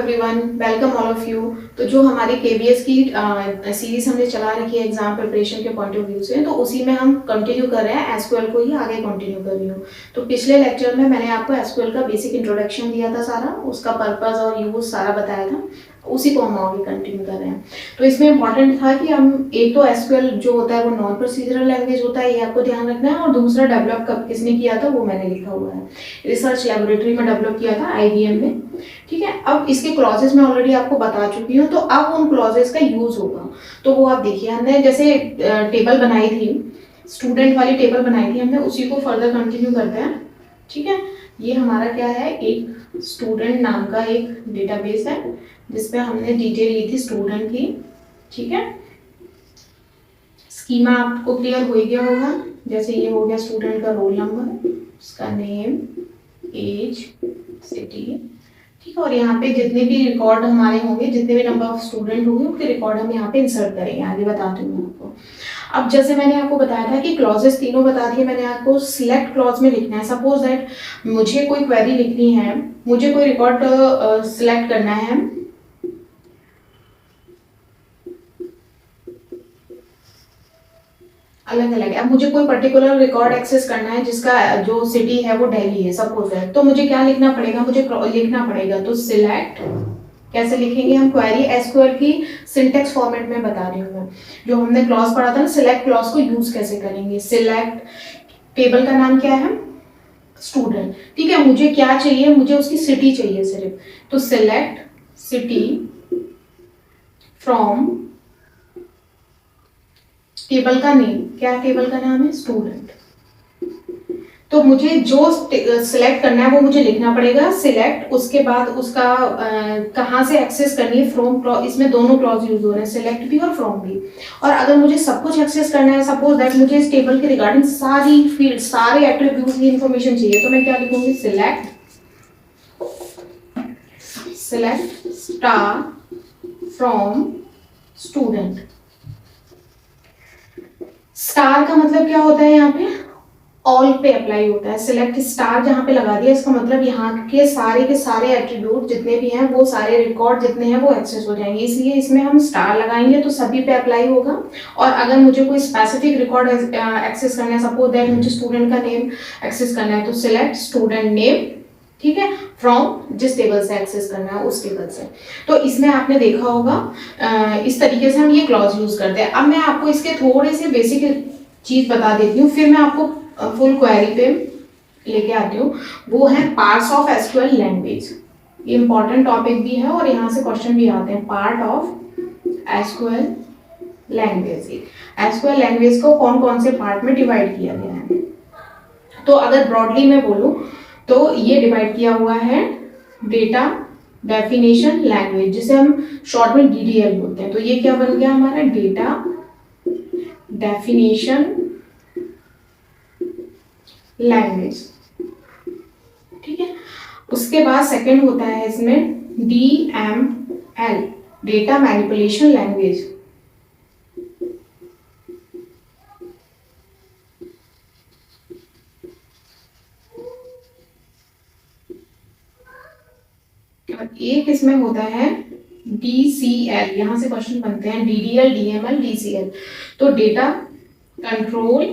Everyone, welcome all of you. तो जो हमारी केबीएस की सीरीज हमने चला रखी है एग्जाम प्रिपरेशन के पॉइंट ऑफ व्यू से, तो उसी में हम कंटिन्यू कर रहे हैं। एसक्यूएल को ही आगे कंटिन्यू कर रही हूँ। तो पिछले लेक्चर में मैंने आपको एसक्यूएल का बेसिक इंट्रोडक्शन दिया था, सारा उसका पर्पस और यूज सारा बताया था, उसी को हम आगे कंटिन्यू कर रहे हैं। तो इसमें इंपॉर्टेंट था कि हम एक तो एसक्यूएल जो होता है वो नॉन प्रोसीजरल लैंग्वेज होता है, ये आपको ध्यान रखना है। और दूसरा डेवलप कब किसने किया था वो मैंने लिखा हुआ है, रिसर्च लेबोरेटरी में डेवलप किया था आईबीएम में। ठीक है, अब इसके क्लॉजेस मैं ऑलरेडी आपको बता चुकी हूँ, तो अब उन क्लॉजेस का यूज होगा। तो वो आप देखिए, हमने जैसे टेबल बनाई थी, स्टूडेंट वाली टेबल बनाई थी हमने, उसी को फर्दर कंटिन्यू करते हैं। ठीक है, ये हमारा क्या है, एक स्टूडेंट नाम का एक डेटाबेस है जिसपे हमने डिटेल ली थी स्टूडेंट की। ठीक है, स्कीमा आपको क्लियर हो गया होगा। जैसे ये हो गया स्टूडेंट का रोल नंबर, उसका नेम, एज, सिटी। ठीक है, और यहाँ पे जितने भी रिकॉर्ड हमारे होंगे, जितने भी नंबर ऑफ स्टूडेंट होंगे, उनके रिकॉर्ड हम यहाँ पे इंसर्ट करेंगे। आगे बताती हूँ आपको। अब जैसे मैंने आपको बताया था कि क्लॉजेस तीनों बता दिए मैंने आपको, सिलेक्ट क्लॉज में लिखना है। सपोज दैट मुझे कोई क्वेरी लिखनी है, मुझे कोई रिकॉर्ड सिलेक्ट करना है, अलग अलग है। अब मुझे कोई पर्टिकुलर रिकॉर्ड एक्सेस करना है जिसका जो सिटी है वो दिल्ली है सपोज दैट, तो मुझे क्या लिखना पड़ेगा, मुझे लिखना पड़ेगा तो सिलेक्ट, कैसे लिखेंगे हम, क्वेरी एसक्यूएल की सिंटेक्स फॉर्मेट में बता रही हूँ मैं। जो हमने क्लॉज पढ़ा था ना, सिलेक्ट क्लॉज को यूज कैसे करेंगे। सिलेक्ट, टेबल का नाम क्या है, स्टूडेंट। ठीक है, मुझे क्या चाहिए, मुझे उसकी सिटी चाहिए सिर्फ, तो सिलेक्ट सिटी फ्रॉम टेबल का नेम, क्या टेबल का नाम है, स्टूडेंट। तो मुझे जो सिलेक्ट करना है वो मुझे लिखना पड़ेगा, सिलेक्ट, उसके बाद उसका कहाँ से एक्सेस करनी है, फ्रॉम। इसमें दोनों क्लॉज यूज हो रहे हैं, सिलेक्ट भी और फ्रॉम भी। और अगर मुझे सब कुछ एक्सेस करना है, सपोज दैट मुझे इस टेबल के रिगार्डिंग सारी फील्ड, सारे एट्रीब्यूट्स की इंफॉर्मेशन चाहिए, तो मैं क्या लिखूंगी, select star from student. Star का मतलब क्या होता है, यहाँ पे ऑल पे अप्लाई होता है। सिलेक्ट स्टार जहाँ पे लगा दिया, इसका मतलब यहाँ के सारे एट्रीब्यूट जितने भी हैं, वो सारे रिकॉर्ड जितने हैं वो एक्सेस हो जाएंगे, इसलिए इसमें हम स्टार लगाएंगे तो सभी पे अप्लाई होगा। और अगर मुझे कोई स्पेसिफिक रिकॉर्ड एक्सेस करना है, सपोज दैट मुझे स्टूडेंट का नेम एक्सेस करना है, तो सिलेक्ट स्टूडेंट नेम, ठीक है, फ्रॉम जिस टेबल से एक्सेस करना है उस टेबल से। तो इसमें आपने देखा होगा इस तरीके से हम ये क्लॉज यूज करते हैं। अब मैं आपको इसके थोड़े से बेसिक चीज बता देती हूँ, फिर मैं आपको फुल क्वेरी पे लेके आती हूँ। वो है पार्ट्स ऑफ एसक्यूएल लैंग्वेज। ये इंपॉर्टेंट टॉपिक भी है और यहाँ से क्वेश्चन भी आते हैं। Part of SQL language, SQL language को कौन कौन से पार्ट में डिवाइड किया गया है। तो अगर ब्रॉडली मैं बोलूँ तो ये डिवाइड किया हुआ है डेटा डेफिनेशन लैंग्वेज, जिसे हम शॉर्ट में डीडीएल बोलते हैं। तो ये क्या बन गया हमारा, डेटा डेफिनेशन लैंग्वेज। ठीक है, उसके बाद सेकंड होता है इसमें डीएमएल, डेटा मैनिपुलेशन लैंग्वेज। और एक इसमें होता है डीसीएल, यहां से क्वेश्चन बनते हैं, डीडीएल, डीएमएल, डीसीएल, तो डेटा कंट्रोल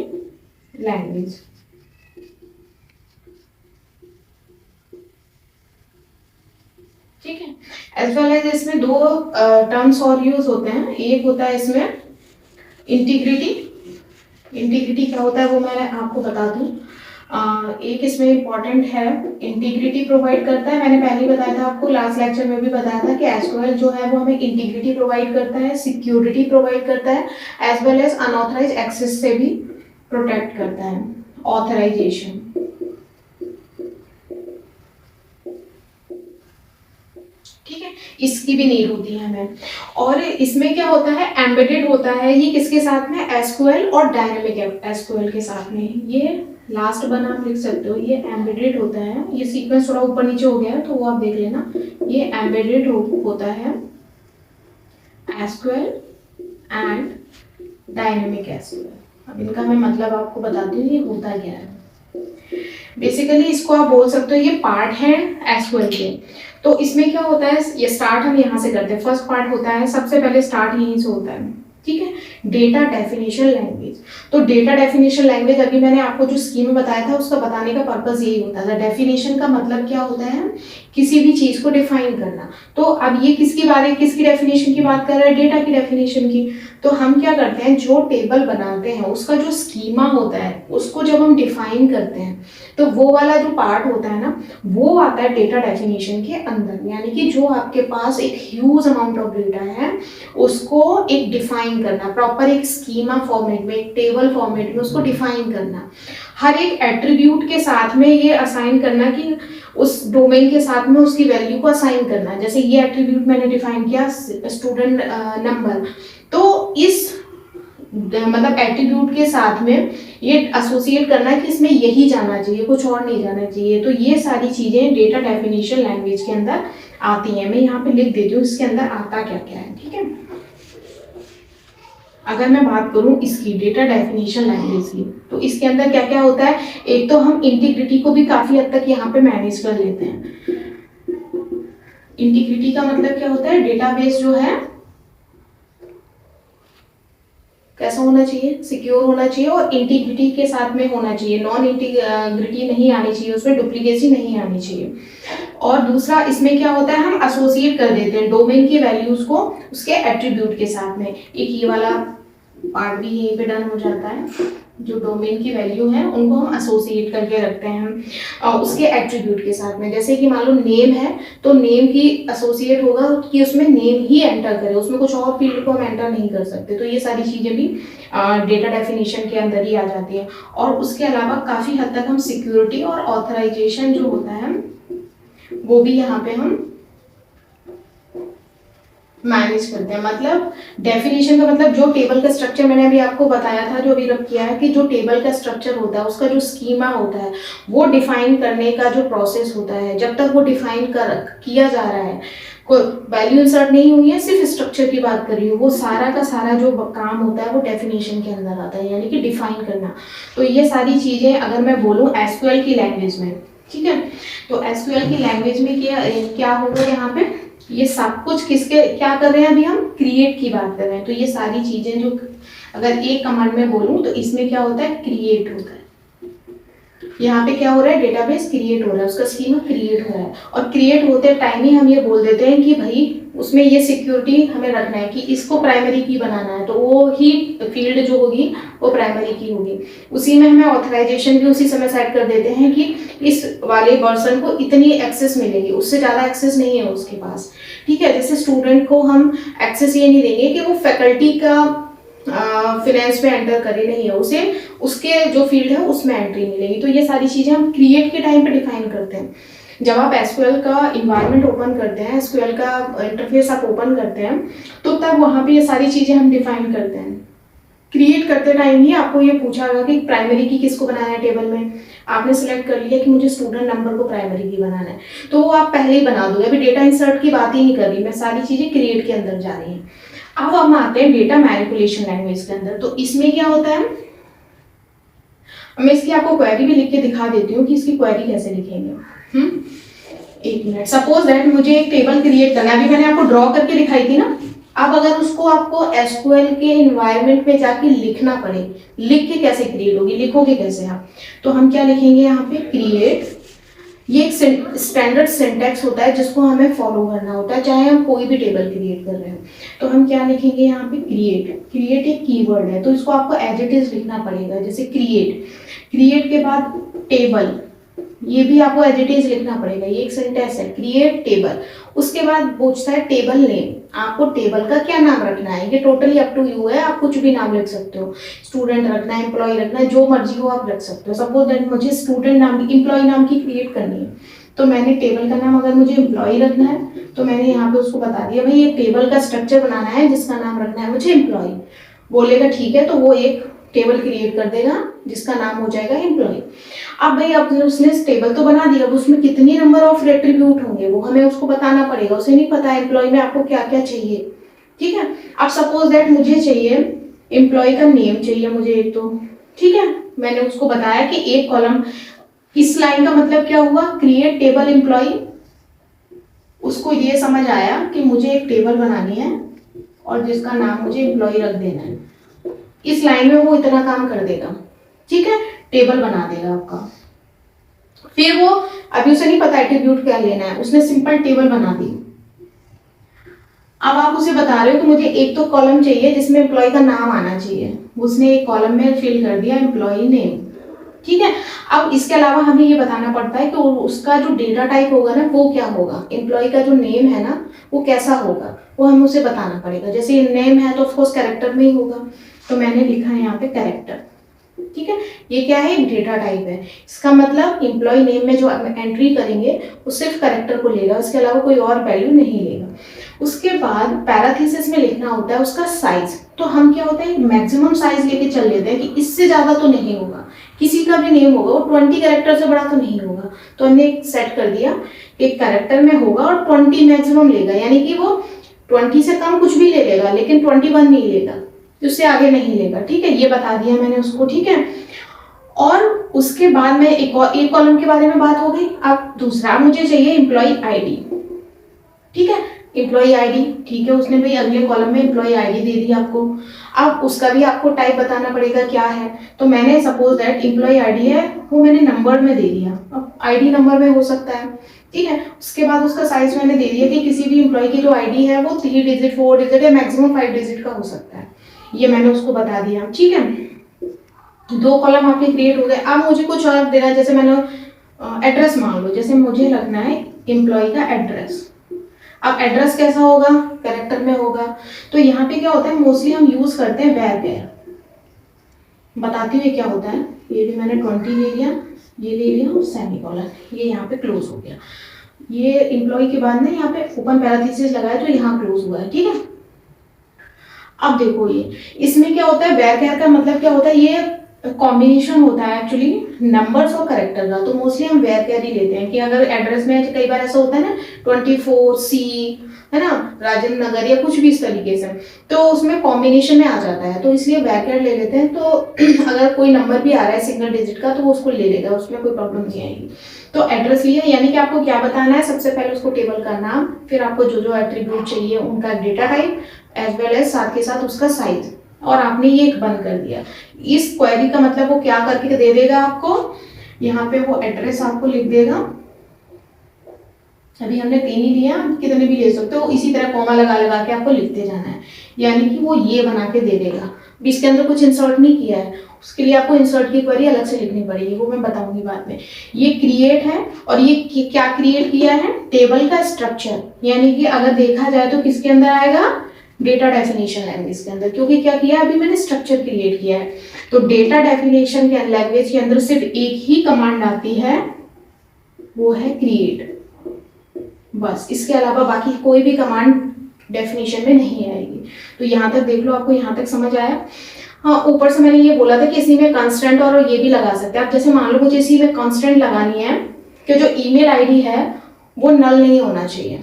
लैंग्वेज। ठीक है, एज वेल एज इसमें दो टर्म्स और यूज होते हैं। एक होता है इसमें इंटीग्रिटी। इंटीग्रिटी क्या होता है वो मैं आपको बता दूं। एक इसमें इंपॉर्टेंट है, इंटीग्रिटी प्रोवाइड करता है। मैंने पहले ही बताया था आपको, लास्ट लेक्चर में भी बताया था कि एसक्यूएल जो है वो हमें इंटीग्रिटी प्रोवाइड करता है, सिक्योरिटी प्रोवाइड करता है, as well as unauthorise access से भी प्रोटेक्ट करता है, ऑथराइजेशन। ठीक है, इसकी भी नीड होती है हमें। और इसमें क्या होता है, एम्बेडेड होता है। ये किसके साथ में, एसक्यूएल और डायनेमिक एसक्यूएल के साथ में। ये लास्ट वन आप लिख सकते हो, ये एम्बेडेड होता है। ये सीक्वेंस थोड़ा ऊपर नीचे हो गया है तो वो आप देख लेना। ये एम्बेडेड होता है एसक्यूएल एंड डायनेमिक एसक्यूएल। अब इनका मैं मतलब आपको बताती हूँ ये होता क्या है। बेसिकली इसको आप बोल सकते हो ये पार्ट है एसक्यूएल के। तो इसमें क्या होता है, ये स्टार्ट हम यहाँ से करते हैं। फर्स्ट पार्ट होता है, सबसे पहले स्टार्ट यहीं से होता है, ठीक है, डेटा डेफिनेशन लैंग्वेज। तो डेटा डेफिनेशन लैंग्वेज अभी मैंने आपको जो स्कीम में बताया था उसका बताने का पर्पस यही होता था। डेफिनेशन का मतलब क्या होता है, किसी भी चीज को डिफाइन करना। तो अब ये किसकी डेफिनेशन की बात कर रहे हैं, डेटा की डेफिनेशन की। तो हम क्या करते हैं, जो टेबल बनाते हैं उसका जो स्कीमा होता है उसको जब हम डिफाइन करते हैं तो वो वाला जो पार्ट होता है ना, वो आता है डेटा डेफिनेशन के अंदर। यानी कि जो आपके पास एक ह्यूज अमाउंट ऑफ डेटा है उसको एक डिफाइन करना, प्रॉपर एक स्कीमा फॉर्मेट में, एक टेबल फॉर्मेट में उसको डिफाइन करना, हर एक एट्रीब्यूट के साथ में ये असाइन करना कि उस डोमेन के साथ में उसकी वैल्यू को असाइन करना। जैसे ये एट्रीब्यूट मैंने डिफाइन किया स्टूडेंट नंबर, तो इस मतलब एट्रीब्यूट के साथ में ये एसोसिएट करना कि इसमें यही जाना चाहिए, कुछ और नहीं जाना चाहिए। तो ये सारी चीजें डेटा डेफिनेशन लैंग्वेज के अंदर आती हैं। मैं यहाँ पे लिख देती हूँ इसके अंदर आता क्या क्या है, ठीक है। अगर मैं बात करूं इसकी डेटा डेफिनेशन लैंग्वेज की, तो इसके अंदर क्या क्या होता है, एक तो हम इंटीग्रिटी को भी काफी हद तक यहाँ पे मैनेज कर लेते हैं। इंटीग्रिटी का मतलब क्या होता है, डेटाबेस जो है कैसा होना चाहिए, सिक्योर होना चाहिए और इंटीग्रिटी के साथ में होना चाहिए। नॉन इंटीग्रिटी नहीं आनी चाहिए, उसमें डुप्लीकेसी नहीं आनी चाहिए। और दूसरा इसमें क्या होता है, हम एसोसिएट कर देते हैं डोमेन की वैल्यूज को उसके एट्रीब्यूट के साथ में। एक ये वाला पार्ट भी यहीं पे डन हो जाता है, जो डोमेन की वैल्यू है उनको हम एसोसिएट करके रखते हैं उसके एट्रीब्यूट के साथ में। जैसे कि मान लो नेम है तो नेम की एसोसिएट होगा कि उसमें नेम ही एंटर करे, उसमें कुछ और फील्ड को हम एंटर नहीं कर सकते। तो ये सारी चीजें भी डेटा डेफिनेशन के अंदर ही आ जाती है। और उसके अलावा काफी हद तक हम सिक्योरिटी और ऑथराइजेशन जो होता है वो भी यहाँ पे हम मैनेज करते हैं। मतलब डेफिनेशन का मतलब जो टेबल का स्ट्रक्चर मैंने अभी आपको बताया था, जो अभी रब किया है कि जो टेबल का स्ट्रक्चर होता है उसका जो स्कीमा होता है वो डिफाइन करने का जो प्रोसेस होता है, जब तक वो डिफाइन किया जा रहा है, कोई वैल्यू इंसर्ट नहीं हुई है, सिर्फ स्ट्रक्चर की बात कर रही हूँ, वो सारा का सारा जो काम होता है वो डेफिनेशन के अंदर आता है, यानी कि डिफाइन करना। तो ये सारी चीजें अगर मैं बोलूँ एसक्यूएल की लैंग्वेज में, ठीक है, तो एसक्यूएल की लैंग्वेज में क्या होगा, यहाँ पे ये सब कुछ किसके क्या कर रहे हैं, अभी हम क्रिएट की बात कर रहे हैं। तो ये सारी चीजें जो अगर एक कमांड में बोलूं तो इसमें क्या होता है, क्रिएट होता है। यहाँ पे क्या हो रहा है, डेटाबेस क्रिएट हो रहा है, उसका स्कीमा क्रिएट हो रहा है। और क्रिएट होते टाइम ही हम ये बोल देते हैं कि भाई उसमें ये सिक्योरिटी हमें रखना है कि इसको प्राइमरी की बनाना है, तो वो ही फील्ड जो होगी वो प्राइमरी की होगी। उसी में हमें ऑथराइजेशन भी उसी समय सेट कर देते हैं कि इस वाले पर्सन को इतनी एक्सेस मिलेगी, उससे ज़्यादा एक्सेस नहीं है उसके पास, ठीक है। जैसे स्टूडेंट को हम एक्सेस ये नहीं देंगे कि वो फैकल्टी का फिनेंस में एंटर करे, नहीं है, उसे उसके जो फील्ड है उसमें एंट्री मिलेगी। तो ये सारी चीज़ें हम क्रिएट के टाइम पे डिफाइन करते हैं। जब आप एसक्यूएल का इन्वायरमेंट ओपन करते हैं, एसक्यूएल का इंटरफेस आप ओपन करते हैं, तो तब वहाँ पे ये सारी चीज़ें हम डिफाइन करते हैं। क्रिएट करते टाइम ही आपको ये पूछा होगा कि प्राइमरी की किसको बनाना है टेबल में, आपने सिलेक्ट कर लिया कि मुझे स्टूडेंट नंबर को प्राइमरी की बनाना है, तो वो आप पहले ही बना दोगे। अभी डेटा इंसर्ट की बात ही नहीं कर रही मैं, सारी चीज़ें क्रिएट के अंदर जा रही हैं। अब हम आते हैं डेटा मैनिपुलेशन लैंग्वेज के अंदर। तो इसमें क्या होता है, मैं इसकी आपको क्वेरी भी लिख के दिखा देती हूँ कि इसकी क्वेरी कैसे लिखेंगे। एक मिनट, सपोज दैट मुझे एक टेबल क्रिएट करना है, अभी मैंने आपको ड्रॉ करके दिखाई थी ना। अब अगर उसको आपको एसक्यूएल के इन्वायरमेंट में जाके लिखना पड़े, लिख के कैसे क्रिएट होगी, लिखोगे कैसे आप, तो हम क्या लिखेंगे यहाँ पे, क्रिएट। ये एक स्टैंडर्ड सिंटैक्स होता है जिसको हमें फॉलो करना होता है चाहे हम कोई भी टेबल क्रिएट कर रहे हो। तो हम क्या लिखेंगे यहाँ पे, क्रिएट। क्रिएट एक कीवर्ड है तो इसको आपको एज इट इज लिखना पड़ेगा, जैसे क्रिएट। क्रिएट के बाद टेबल, ये भी आपको एज इट इज लिखना पड़ेगा, ये एक सेंटेंस है, क्रिएट टेबल। उसके बाद पूछता है टेबल नेम, आपको टेबल का क्या नाम रखना है, ये टोटली अप टू यू है, आप कुछ भी नाम लिख सकते हो, स्टूडेंट रखना है, एम्प्लॉय रखना है, जो मर्जी हो आप रख सकते हो। सपोज दैट मुझे स्टूडेंट नाम की, एम्प्लॉय नाम की क्रिएट करनी है, तो मैंने टेबल का नाम अगर मुझे एम्प्लॉय रखना है तो मैंने यहाँ पे उसको बता दिया भाई ये टेबल का स्ट्रक्चर बनाना है जिसका नाम रखना है मुझे एम्प्लॉय। बोलेगा ठीक है, तो वो एक टेबल क्रिएट कर देगा जिसका नाम हो जाएगा एम्प्लॉय। अब भाई अब उसने टेबल तो बना दिया, अब उसमें कितनी नंबर ऑफ एट्रीब्यूट होंगे वो हमें उसको बताना पड़ेगा, उसे नहीं पता एम्प्लॉय में आपको क्या क्या चाहिए, ठीक है। अब सपोज दैट मुझे चाहिए एम्प्लॉय का नेम चाहिए मुझे एक, तो ठीक है, मैंने उसको बताया कि एक कॉलम, इस लाइन का मतलब क्या हुआ, क्रिएट टेबल एम्प्लॉय, उसको ये समझ आया कि मुझे एक टेबल बनानी है और जिसका नाम मुझे एम्प्लॉय रख देना है, इस लाइन में वो इतना काम कर देगा, ठीक है, टेबल बना देगा आपका। फिर वो अभी उसे नहीं पता एट्रीब्यूट क्या लेना है, उसने सिंपल टेबल बना दी। अब आप उसे बता रहे हो कि मुझे एक तो कॉलम चाहिए जिसमें एम्प्लॉय का नाम आना चाहिए, उसने एक कॉलम में फिल कर दिया एम्प्लॉय नेम, ठीक है। अब इसके अलावा हमें ये बताना पड़ता है कि उसका जो डेटा टाइप होगा ना वो क्या होगा, एम्प्लॉय का जो नेम है ना वो कैसा होगा, वो हमें उसे बताना पड़ेगा। जैसे नेम है तो ऑफकोर्स कैरेक्टर में ही होगा, तो मैंने लिखा है यहाँ पे कैरेक्टर, ठीक है। ये क्या है, एक डेटा टाइप है। इसका मतलब एम्प्लॉय नेम में जो एंट्री करेंगे वो सिर्फ कैरेक्टर को लेगा, उसके अलावा कोई और वैल्यू नहीं लेगा। उसके बाद पैराथीसिस में लिखना होता है उसका साइज। तो हम क्या होता है मैक्सिमम साइज लेके चल लेते हैं कि इससे ज्यादा तो नहीं होगा, किसी का भी नेम होगा वो 20 कैरेक्टर से बड़ा तो नहीं होगा। तो हमने सेट कर दिया कि कैरेक्टर में होगा और 20 मैक्सिमम लेगा, यानी कि वो 20 से कम कुछ भी ले लेगा लेकिन 21 नहीं लेगा, उससे आगे नहीं लेगा, ठीक है। ये बता दिया मैंने उसको, ठीक है। और उसके बाद में एक कॉलम के बारे में बात हो गई। अब दूसरा मुझे चाहिए एम्प्लॉय आईडी, ठीक है, एम्प्लॉय आईडी, ठीक है। उसने भाई अगले कॉलम में एम्प्लॉय आईडी दे दी आपको। अब उसका भी आपको टाइप बताना पड़ेगा क्या है। तो मैंने सपोज दैट एम्प्लॉय आईडी है वो मैंने नंबर में दे दिया, अब आईडी नंबर में हो सकता है, ठीक है। उसके बाद उसका साइज मैंने दे दिया कि किसी भी एम्प्लॉय की जो आईडी है वो 3 डिजिट 4 डिजिट या मैक्सिमम 5 डिजिट का हो सकता है, ये मैंने उसको बता दिया, ठीक है। 2 कॉलम आपके क्रिएट हो गए। अब मुझे कुछ और देना, जैसे मैंने एड्रेस मान लो, जैसे मुझे रखना है एम्प्लॉय का एड्रेस। अब एड्रेस कैसा होगा, कैरेक्टर में होगा। तो यहाँ पे क्या होता है मोस्टली हम यूज करते हैं वेर। बताती हूँ क्या होता है। ये भी मैंने 20 ले लिया, ये ले लिया और सेमीकोलन, ये यहाँ पे क्लोज हो गया। ये एम्प्लॉय के बाद में यहाँ पे ओपन पैराथीसिस लगाया तो यहाँ क्लोज हुआ है, ठीक है। अब देखो ये इसमें क्या होता है, वेर का मतलब क्या होता है, ये कॉम्बिनेशन होता है एक्चुअली नंबर्स और कैरेक्टर का। तो मोस्टली हम वेर कैर ही लेते हैं कि अगर एड्रेस में कई बार ऐसा होता है ना 24C है ना, राजेंद्र नगर या कुछ भी इस तरीके से, तो उसमें कॉम्बिनेशन में आ जाता है, तो इसलिए वेर कैर ले लेते हैं। तो अगर कोई नंबर भी आ रहा है सिंगल डिजिट का तो वो उसको ले लेगा, उसमें कोई प्रॉब्लम नहीं आएगी। तो एड्रेस लिया, यानी कि आपको क्या बताना है, सबसे पहले उसको टेबल का नाम, फिर आपको जो जो एट्रीब्यूट चाहिए उनका data type as well as साथ के साथ उसका साइज, और आपने ये एक बंद कर दिया। इस क्वेरी का मतलब वो क्या करके दे देगा आपको, यहाँ पे वो एड्रेस आपको लिख देगा। अभी हमने 3 ही लिया, कितने भी ले सकते हो, इसी तरह कॉमा लगा लगा के आपको लिखते जाना है, यानी कि वो ये बना के दे देगा। इसके अंदर कुछ इंसर्ट नहीं किया है, उसके लिए आपको इंसर्ट की क्वेरी अलग से लिखनी पड़ेगी, वो मैं बताऊंगी बाद में। ये क्रिएट है, और ये क्या क्रिएट किया है, टेबल का स्ट्रक्चर, यानी कि अगर देखा जाए तो किसके अंदर आएगा, डेटा डेफिनेशन लैंग्वेज के अंदर, क्योंकि क्या किया अभी मैंने स्ट्रक्चर क्रिएट किया है। तो डेटा डेफिनेशन के लैंग्वेज के अंदर सिर्फ एक ही कमांड आती है, वो है क्रिएट, बस। इसके अलावा बाकी कोई भी कमांड डेफिनेशन में नहीं आएगी। तो यहाँ तक देख लो, आपको यहाँ तक समझ आया। हाँ, ऊपर से मैंने ये बोला था कि इसी में कंस्टेंट और ये भी लगा सकते हैं आप। जैसे मान लो मुझे इसी में कंस्टेंट लगानी है कि जो ईमेल आईडी है वो नल नहीं होना चाहिए,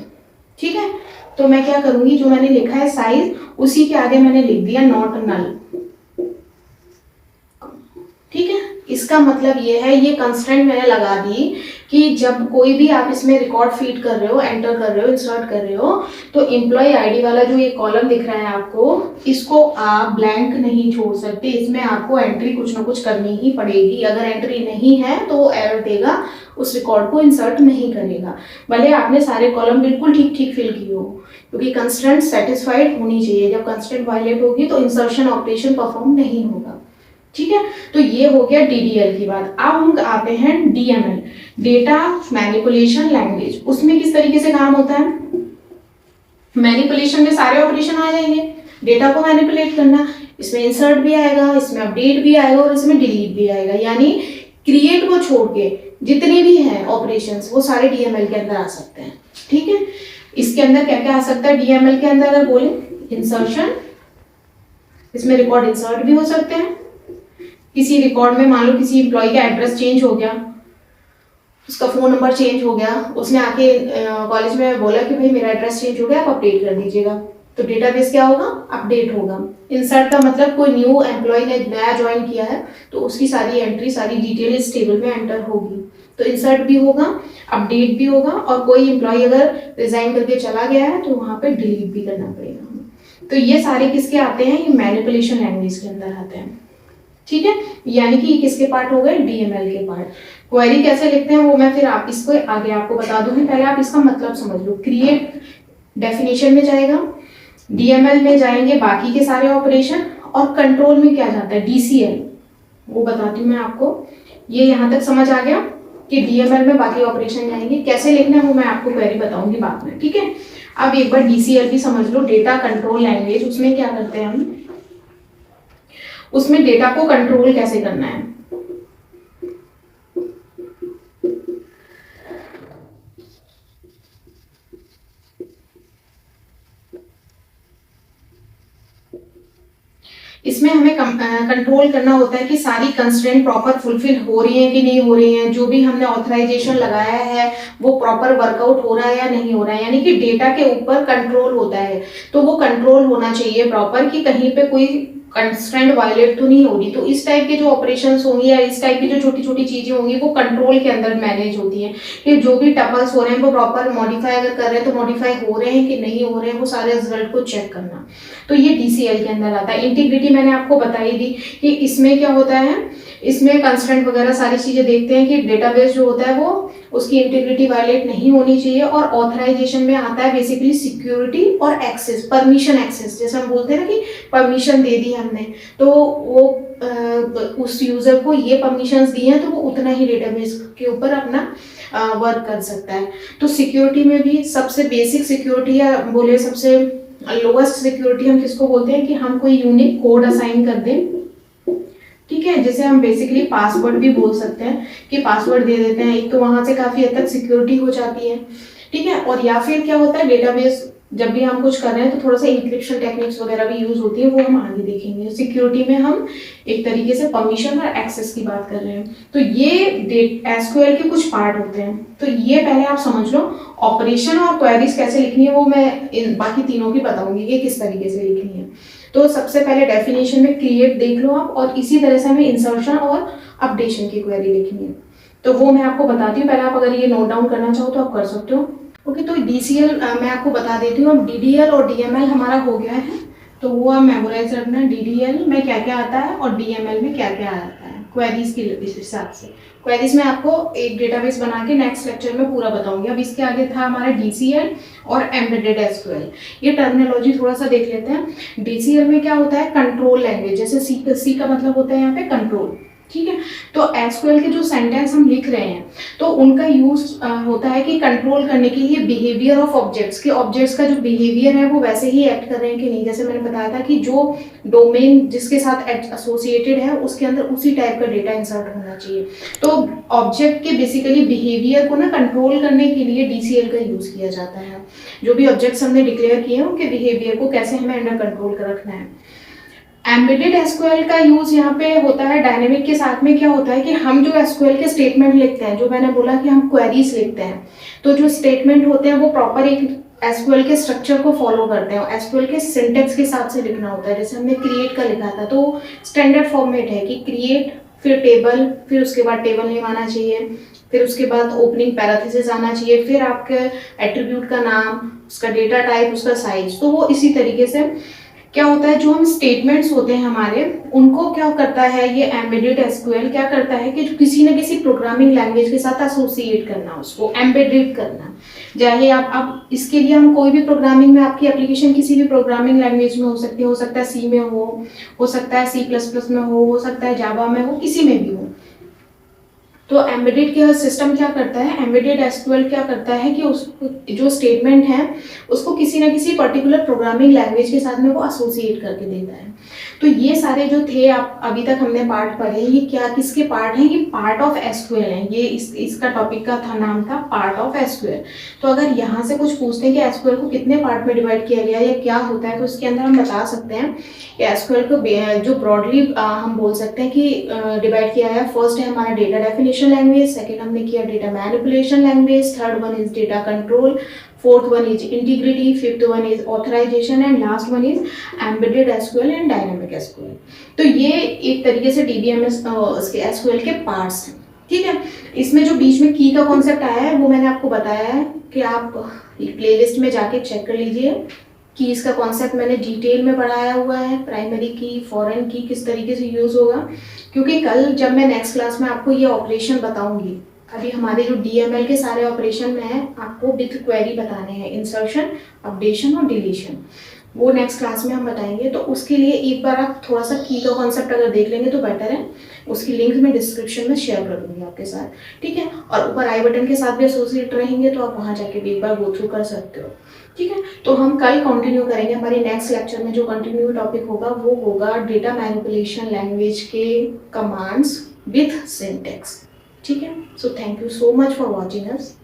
ठीक है। तो मैं क्या करूंगी, जो मैंने लिखा है साइज, उसी के आगे मैंने लिख दिया नॉट नल, ठीक है। इसका मतलब ये है, ये कंस्टेंट मैंने लगा दी कि जब कोई भी आप इसमें रिकॉर्ड फीड कर रहे हो, एंटर कर रहे हो, इंसर्ट कर रहे हो, तो एम्प्लॉय आईडी वाला जो ये कॉलम दिख रहा है आपको, इसको आप ब्लैंक नहीं छोड़ सकते, इसमें आपको एंट्री कुछ ना कुछ करनी ही पड़ेगी। अगर एंट्री नहीं है तो एरर देगा, उस रिकॉर्ड को इंसर्ट नहीं करेगा, भले आपने सारे कॉलम बिल्कुल ठीक ठीक फिल किए हो, क्योंकि कंस्ट्रेंट सेटिस्फाइड होनी चाहिए। जब कंस्ट्रेंट वायलेट होगी तो इंसर्शन ऑपरेशन परफॉर्म नहीं होगा, ठीक है। तो ये हो गया डीडीएल की बात। अब हम आते हैं डीएमएल, डेटा मैनिपुलेशन लैंग्वेज। उसमें किस तरीके से काम होता है, मैनिपुलेशन में सारे ऑपरेशन आ जाएंगे, डेटा को मैनिपुलेट करना, इसमें इंसर्ट भी आएगा, इसमें अपडेट भी आएगा और इसमें डिलीट भी आएगा, यानी क्रिएट को छोड़ के जितने भी हैं ऑपरेशंस वो सारे डीएमएल के अंदर आ सकते हैं, ठीक है। इसके अंदर क्या क्या आ सकता है डीएमएल के अंदर, अगर बोले इंसर्शन, इसमें रिकॉर्ड इंसर्ट भी हो सकते हैं। किसी रिकॉर्ड में मान लो किसी एम्प्लॉय का एड्रेस चेंज हो गया, उसका फोन नंबर चेंज हो गया, उसने आके कॉलेज में बोला कि भाई मेरा एड्रेस चेंज हो गया, आप अपडेट कर दीजिएगा, तो डेटाबेस क्या होगा, अपडेट होगा। इंसर्ट का मतलब कोई न्यू एम्प्लॉय ने नया ज्वाइन किया है तो उसकी सारी एंट्री, सारी डिटेल इस टेबल में एंटर होगी, तो इंसर्ट भी होगा। अपडेट भी होगा, और कोई एम्प्लॉय अगर रिजाइन करके चला गया है तो वहाँ पे डिलीट भी करना पड़ेगा हमें। तो ये सारे किसके आते हैं, ये मैनिपुलेशन लैंग्वेज के अंदर आते हैं, ठीक है। यानी कि किसके पार्ट हो गए, डीएमएल के पार्ट। क्वेरी कैसे लिखते हैं वो मैं फिर आप इसको आगे आपको बता दूंगी, पहले आप इसका मतलब समझ लो। क्रिएट डेफिनेशन में जाएगा, डीएमएल में जाएंगे बाकी के सारे ऑपरेशन, और कंट्रोल में क्या जाता है, डीसीएल, वो बताती हूँ मैं आपको। ये यहाँ तक समझ आ गया कि डीएमएल में बाकी ऑपरेशन जाएंगे, कैसे लिखना है वो मैं आपको क्वेरी बताऊंगी बाद में, ठीक है। अब एक बार डीसीएल भी समझ लो, डेटा कंट्रोल लैंग्वेज। उसमें क्या करते हैं हम, उसमें डेटा को कंट्रोल कैसे करना है। इसमें हमें कंट्रोल करना होता है कि सारी कंस्ट्रेंट प्रॉपर फुलफिल हो रही है कि नहीं हो रही है, जो भी हमने ऑथराइजेशन लगाया है वो प्रॉपर वर्कआउट हो रहा है या नहीं हो रहा है, यानी कि डेटा के ऊपर कंट्रोल होता है। तो वो कंट्रोल होना चाहिए प्रॉपर, कि कहीं पे कोई कंस्ट्रेंट वायलेट तो नहीं होगी। तो इस टाइप के जो ऑपरेशंस होंगी या इस टाइप की जो छोटी छोटी चीजें होंगी वो कंट्रोल के अंदर मैनेज होती हैं, कि जो भी टपल्स हो रहे हैं वो प्रॉपर मॉडिफाई अगर कर रहे हैं तो मॉडिफाई हो रहे हैं कि नहीं हो रहे हैं, वो सारे रिजल्ट को चेक करना। तो ये डीसीएल के अंदर आता है। इंटीग्रिटी मैंने आपको बताई दी कि इसमें क्या होता है, इसमें कंस्ट्रेंट वगैरह सारी चीजें देखते हैं कि डेटाबेस जो होता है वो उसकी इंटीग्रिटी वायलेट नहीं होनी चाहिए। और ऑथराइजेशन में आता है बेसिकली सिक्योरिटी और एक्सेस, परमिशन एक्सेस, जैसे हम बोलते हैं ना कि परमिशन दे दी हमने, तो वो उस यूजर को ये परमिशंस दी हैं तो वो उतना ही डेटाबेस के ऊपर अपना वर्क कर सकता है। तो सिक्योरिटी में भी सबसे बेसिक सिक्योरिटी या बोले सबसे लोएस्ट सिक्योरिटी हम किसको बोलते हैं, कि हम कोई यूनिक कोड असाइन कर दें, ठीक है। जैसे हम बेसिकली पासवर्ड भी बोल सकते हैं कि पासवर्ड दे देते हैं, एक तो वहां से काफी हद तक सिक्योरिटी हो जाती है, ठीक है। और या फिर क्या होता है, डेटाबेस जब भी हम कुछ कर रहे हैं तो थोड़ा सा इंक्रिप्शन टेक्निक्स वगैरह भी यूज होती है, वो हम आगे देखेंगे। सिक्योरिटी में हम एक तरीके से परमिशन और एक्सेस की बात कर रहे हैं। तो ये एसक्यूएल के कुछ पार्ट होते हैं, तो ये पहले आप समझ लो। ऑपरेशन और क्वेरीज कैसे लिखनी है वो मैं इन बाकी तीनों की बताऊंगी कि किस तरीके से लिखनी है। तो सबसे पहले डेफिनेशन में क्रिएट देख लो आप, और इसी तरह से हमें इंसर्शन और अपडेशन की क्वेरी लिखनी है, तो वो मैं आपको बताती हूँ। पहले आप अगर ये नोट डाउन करना चाहो तो आप कर सकते हो। ओके, तो डीसीएल मैं आपको बता देती हूँ। अब डीडीएल और डीएमएल हमारा हो गया है, तो वो आप मेमोराइज रखना है। डीडीएल में क्या क्या आता है और डीएमएल में क्या क्या आता है क्वेरीज के हिसाब से। क्वेरीज में आपको एक डेटाबेस बना के नेक्स्ट लेक्चर में पूरा बताऊंगी। अब इसके आगे था हमारा डीसीएल और एम्बेडेड एसक्यूएल। ये टर्मिनोलॉजी थोड़ा सा देख लेते हैं। डीसीएल में क्या होता है, कंट्रोल लैंग्वेज, जैसे सी का मतलब होता है यहाँ पे कंट्रोल, ठीक है। तो एसक्यूएल के जो सेंटेंस हम लिख रहे हैं तो उनका यूज होता है कि कंट्रोल करने के लिए बिहेवियर ऑफ ऑब्जेक्ट्स, के ऑब्जेक्ट्स का जो बिहेवियर है वो वैसे ही एक्ट कर रहे हैं कि नहीं। जैसे मैंने बताया था कि जो डोमेन जिसके साथ एसोसिएटेड है उसके अंदर उसी टाइप का डेटा इंसर्ट होना चाहिए। तो ऑब्जेक्ट के बेसिकली बिहेवियर को ना कंट्रोल करने के लिए डीसीएल का यूज किया जाता है। जो भी ऑब्जेक्ट्स हमने डिक्लेयर किए हैं उनके बिहेवियर को कैसे हमें अंडर कंट्रोल कर रखना है। एम्बेडेड एसक्यूएल का यूज यहाँ पे होता है डायनेमिक के साथ में। क्या होता है कि हम जो एसक्यूएल के स्टेटमेंट लिखते हैं, जो मैंने बोला कि हम क्वेरीज लिखते हैं, तो जो स्टेटमेंट होते हैं वो प्रॉपर एक एसक्यूएल के स्ट्रक्चर को फॉलो करते हैं। एसक्यूएल के सिंटेक्स के हिसाब से लिखना होता है। जैसे हमने क्रिएट का लिखा था तो स्टैंडर्ड फॉर्मेट है कि क्रिएट, फिर टेबल, फिर उसके बाद टेबल नेम आना चाहिए, फिर उसके बाद ओपनिंग पैराथेसिस आना चाहिए, फिर आपके एट्रीब्यूट का नाम, उसका डेटा टाइप, उसका साइज। तो वो इसी तरीके से क्या होता है, जो हम स्टेटमेंट्स होते हैं हमारे, उनको क्या करता है ये एम्बेडेड एसक्यूएल क्या करता है कि किसी न किसी प्रोग्रामिंग लैंग्वेज के साथ एसोसिएट करना, उसको एम्बेडेड करना। चाहे आप इसके लिए हम कोई भी प्रोग्रामिंग में, आपकी एप्लीकेशन किसी भी प्रोग्रामिंग लैंग्वेज में हो सकता है सी में हो सकता है C++ में हो सकता है जावा में हो, किसी में भी हो। तो एम्बेडेड के सिस्टम क्या करता है, एम्बेडेड एसक्यूएल क्या करता है कि उस जो स्टेटमेंट है उसको किसी ना किसी पर्टिकुलर प्रोग्रामिंग लैंग्वेज के साथ में वो एसोसिएट करके देता है। तो ये सारे जो थे आप अभी तक हमने पार्ट पढ़े, ये क्या किसके पार्ट हैं, ये पार्ट ऑफ एसक्यूएल है। ये इसका टॉपिक का नाम था पार्ट ऑफ एसक्यूएल। तो अगर यहाँ से कुछ पूछते हैं कि एसक्यूएल को कितने पार्ट में डिवाइड किया गया या क्या होता है, तो इसके अंदर हम बता सकते हैं कि एसक्यूएल को जो ब्रॉडली हम बोल सकते हैं कि डिवाइड किया है। फर्स्ट है हमारा डेटा डेफिनेशन लैंग्वेज, सेकेंड हमने किया data manipulation language, third one is data control, fourth one is integrity, fifth one is authorization and last one is embedded SQL and dynamic SQL। तो ये एक तरीके से DBMS इसके SQL के parts हैं, ठीक है। इसमें जो बीच में की का कॉन्सेप्ट आया है वो मैंने आपको बताया है कि आप प्लेलिस्ट में जाके चेक कर लीजिए। कीज का कॉन्सेप्ट मैंने डिटेल में पढ़ाया हुआ है, प्राइमरी की, फॉरेन की किस तरीके से यूज होगा, क्योंकि कल जब मैं नेक्स्ट क्लास में आपको ये ऑपरेशन बताऊंगी, अभी हमारे जो डीएमएल के सारे ऑपरेशन में है आपको विथ क्वेरी बताने हैं, इंसर्शन, अपडेशन और डिलीशन, वो नेक्स्ट क्लास में हम बताएंगे। तो उसके लिए एक बार आप थोड़ा सा की का कॉन्सेप्ट अगर देख लेंगे तो बेटर है। उसकी लिंक मैं डिस्क्रिप्शन में शेयर कर दूंगी आपके साथ, ठीक है। और ऊपर आई बटन के साथ भी एसोसिएट रहेंगे तो आप वहाँ जाके भी एक बार गो थ्रू कर सकते हो, ठीक है। तो हम कल कंटिन्यू करेंगे, हमारे नेक्स्ट लेक्चर में जो कंटिन्यू टॉपिक होगा वो होगा डेटा मैनिपुलेशन लैंग्वेज के कमांड्स विथ सिंटैक्स, ठीक है। So thank you so much for watching us.